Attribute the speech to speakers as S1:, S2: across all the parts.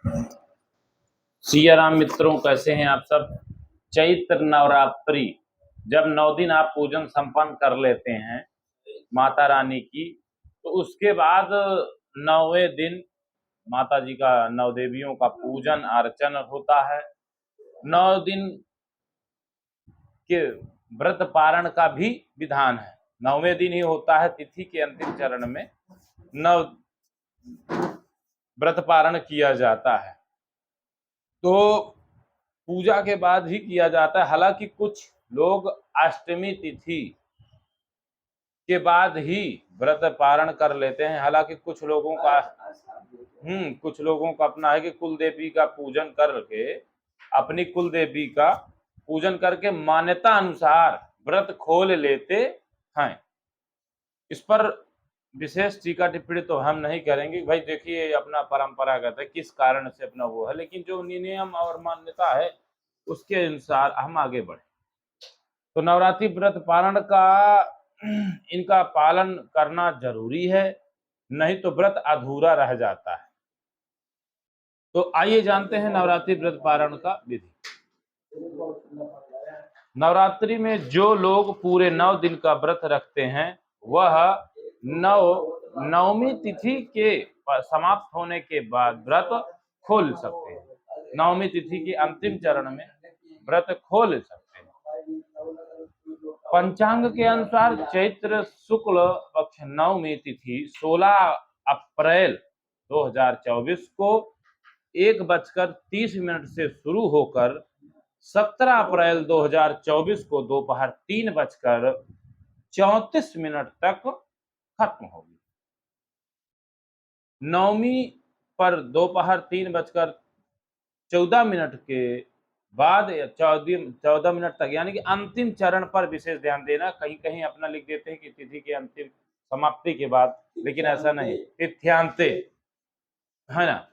S1: सिया राम मित्रों, कैसे हैं आप सब। चैत्र नवरात्रि जब 9 दिन आप पूजन संपन्न कर लेते हैं माता रानी की, तो उसके बाद 9वें दिन माता जी का, 9 देवियों का पूजन अर्चन होता है। 9 दिन के व्रत पारण का भी विधान है। 9वें दिन ही होता है, तिथि के अंतिम चरण में 9 व्रत पारण किया जाता है, तो पूजा के बाद ही किया जाता है। हालांकि कुछ लोग अष्टमी तिथि के बाद ही व्रत पारण कर लेते हैं। हालांकि कुछ लोगों का अपना है कि कुल देवी का पूजन करके, अपनी कुल देवी का पूजन करके मान्यता अनुसार व्रत खोल लेते हैं। इस पर विशेष टीका टिप्पणी तो हम नहीं करेंगे भाई, देखिए अपना परंपरागत है, किस कारण से अपना वो है, लेकिन जो नियम और मान्यता है उसके अनुसार हम आगे बढ़े। तो नवरात्रि व्रत पारण का इनका पालन करना जरूरी है, नहीं तो व्रत अधूरा रह जाता है। तो आइए जानते हैं नवरात्रि व्रत पारण का विधि। नवरात्रि में जो लोग पूरे 9 दिन का व्रत रखते हैं वह नवमी तिथि के समाप्त होने के बाद व्रत खोल सकते हैं। 9वीं तिथि के अंतिम चरण में व्रत खोल सकते हैं। पंचांग के अनुसार चैत्र शुक्ल पक्ष 9वीं तिथि 16 अप्रैल 2024 को 1:30 से शुरू होकर 17 अप्रैल 2024 को दोपहर 3:34 तक खत्म होगी। 9वीं पर दोपहर 3:14 के बाद 14 मिनट तक, यानी कि अंतिम चरण पर विशेष ध्यान देना। कहीं कहीं अपना लिख देते हैं कि तिथि के अंतिम समाप्ति के बाद, लेकिन ऐसा नहीं, तिथ्यांते है ना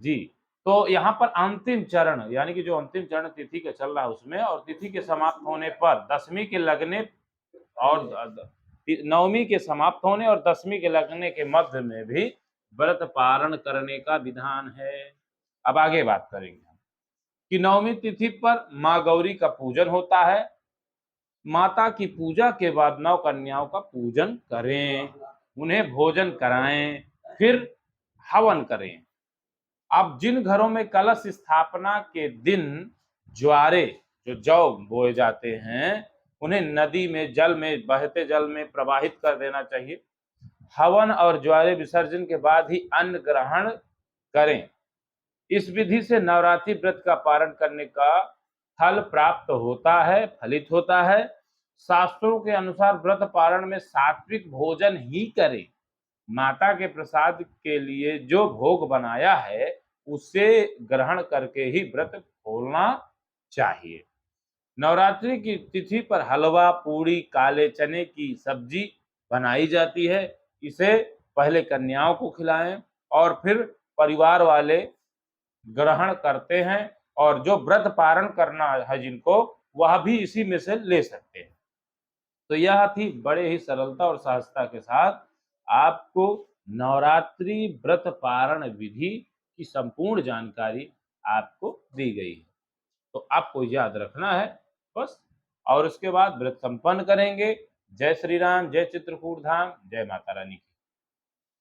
S1: जी। तो यहाँ पर अंतिम चरण, यानी कि जो अंतिम चरण तिथि का चल रहा है उसमें, और तिथि के समाप्त होने पर 10वीं के लगने और 9वीं के समाप्त होने और 10वीं के लगने के मध्य में भी व्रत पारण करने का विधान है। अब आगे बात करेंगे कि 9वीं तिथि पर माँ गौरी का पूजन होता है। माता की पूजा के बाद 9 कन्याओं का पूजन करें, उन्हें भोजन कराएं, फिर हवन करें। अब जिन घरों में कलश स्थापना के दिन ज्वारे, जो जौ बोए जाते हैं, उन्हें नदी में, जल में, बहते जल में प्रवाहित कर देना चाहिए। हवन और ज्वारे विसर्जन के बाद ही अन्न ग्रहण करें। इस विधि से नवरात्रि व्रत का पारण करने का फल प्राप्त होता है, फलित होता है। शास्त्रों के अनुसार व्रत पारण में सात्विक भोजन ही करें। माता के प्रसाद के लिए जो भोग बनाया है उसे ग्रहण करके ही व्रत खोलना चाहिए। नवरात्रि की तिथि पर हलवा, पूड़ी, काले चने की सब्जी बनाई जाती है। इसे पहले कन्याओं को खिलाएं और फिर परिवार वाले ग्रहण करते हैं, और जो व्रत पारण करना है जिनको, वह भी इसी में से ले सकते हैं। तो यह थी बड़े ही सरलता और सहजता के साथ आपको नवरात्रि व्रत पारण विधि की संपूर्ण जानकारी आपको दी गई है। तो आपको याद रखना है बस, और उसके बाद व्रत संपन्न करेंगे। जय श्री राम, जय चित्रकूट धाम, जय माता रानी।